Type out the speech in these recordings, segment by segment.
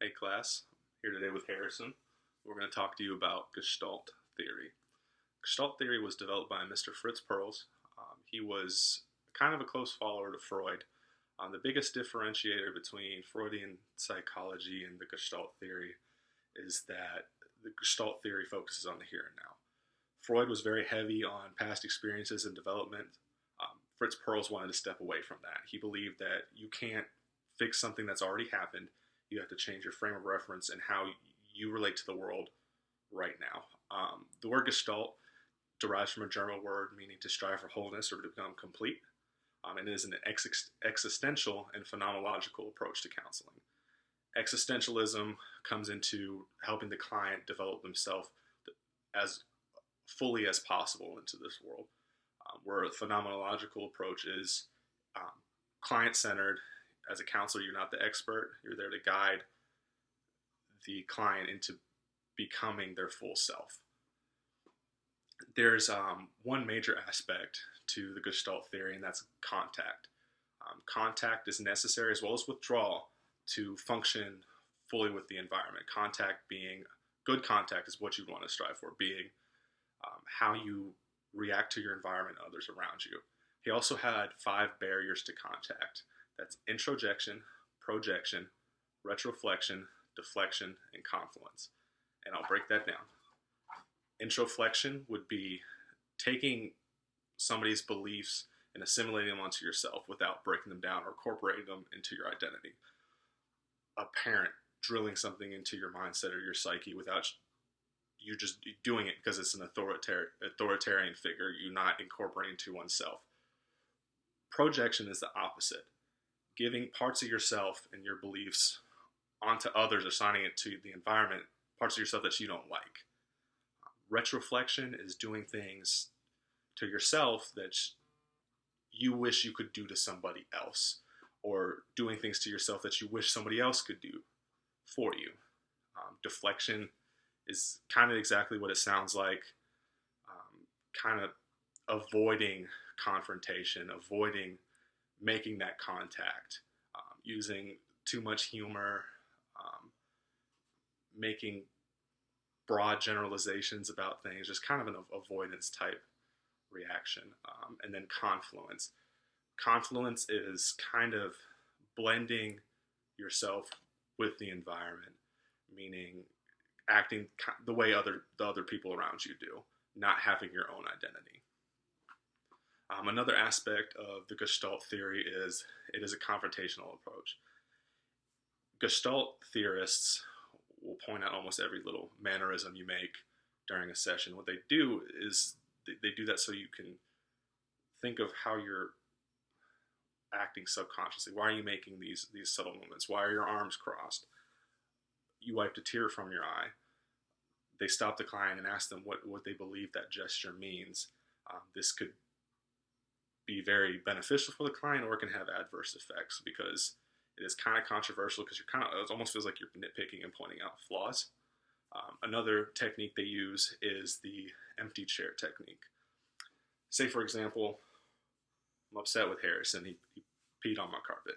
Hey class, here today with Harrison. We're going to talk to you about Gestalt theory. Gestalt theory was developed by Mr. Fritz Perls. He was kind of a close follower to Freud. The biggest differentiator between Freudian psychology and the Gestalt theory is that the Gestalt theory focuses on the here and now. Freud was very heavy on past experiences and development. Fritz Perls wanted to step away from that. He believed that you can't fix something that's already happened. You have to change your frame of reference and how you relate to the world right now. The word Gestalt derives from a German word meaning to strive for wholeness or to become complete, and it is an existential and phenomenological approach to counseling. Existentialism comes into helping the client develop themselves as fully as possible into this world, where a phenomenological approach is client-centered. As a counselor, you're not the expert. You're there to guide the client into becoming their full self. There's one major aspect to the Gestalt theory, and that's contact. Contact is necessary as well as withdrawal to function fully with the environment. Good contact is what you want to strive for, being how you react to your environment and others around you. He also had 5 barriers to contact. That's introjection, projection, retroflexion, deflection, and confluence. And I'll break that down. Introflexion would be taking somebody's beliefs and assimilating them onto yourself without breaking them down or incorporating them into your identity. A parent drilling something into your mindset or your psyche without you just doing it because it's an authoritarian figure you're not incorporating to oneself. Projection is the opposite. Giving parts of yourself and your beliefs onto others, assigning it to the environment, parts of yourself that you don't like. Retroflexion is doing things to yourself that you wish you could do to somebody else, or doing things to yourself that you wish somebody else could do for you. Deflection is kind of exactly what it sounds like, kind of avoiding confrontation, avoiding making that contact, using too much humor, making broad generalizations about things, just kind of an avoidance type reaction. And then confluence. Confluence is kind of blending yourself with the environment, meaning acting the way the other people around you do, not having your own identity. Another aspect of the Gestalt theory is it is a confrontational approach. Gestalt theorists will point out almost every little mannerism you make during a session. What they do is they do that so you can think of how you're acting subconsciously. Why are you making these subtle movements? Why are your arms crossed? You wiped a tear from your eye. They stop the client and ask them what they believe that gesture means. This could be very beneficial for the client, or it can have adverse effects because it is kind of controversial because it almost feels like you're nitpicking and pointing out flaws. Another technique they use is the empty chair technique. Say, for example, I'm upset with Harrison. He peed on my carpet.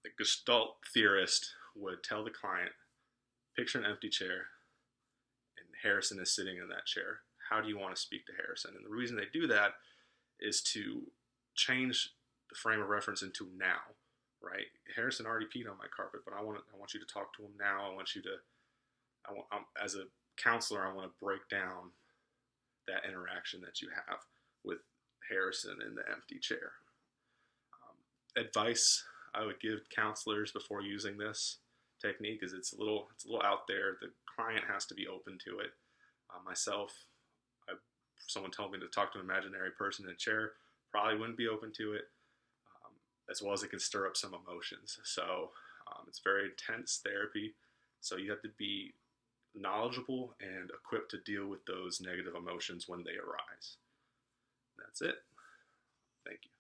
The Gestalt theorist would tell the client, picture an empty chair, and Harrison is sitting in that chair. How do you want to speak to Harrison? And the reason they do that is to change the frame of reference into now, right? Harrison already peed on my carpet, but I want you to talk to him now. As a counselor, I want to break down that interaction that you have with Harrison in the empty chair. Advice I would give counselors before using this technique is it's a little out there. The client has to be open to it. Myself, if someone told me to talk to an imaginary person in a chair, probably wouldn't be open to it, as well as it can stir up some emotions. So it's very intense therapy. So you have to be knowledgeable and equipped to deal with those negative emotions when they arise. That's it. Thank you.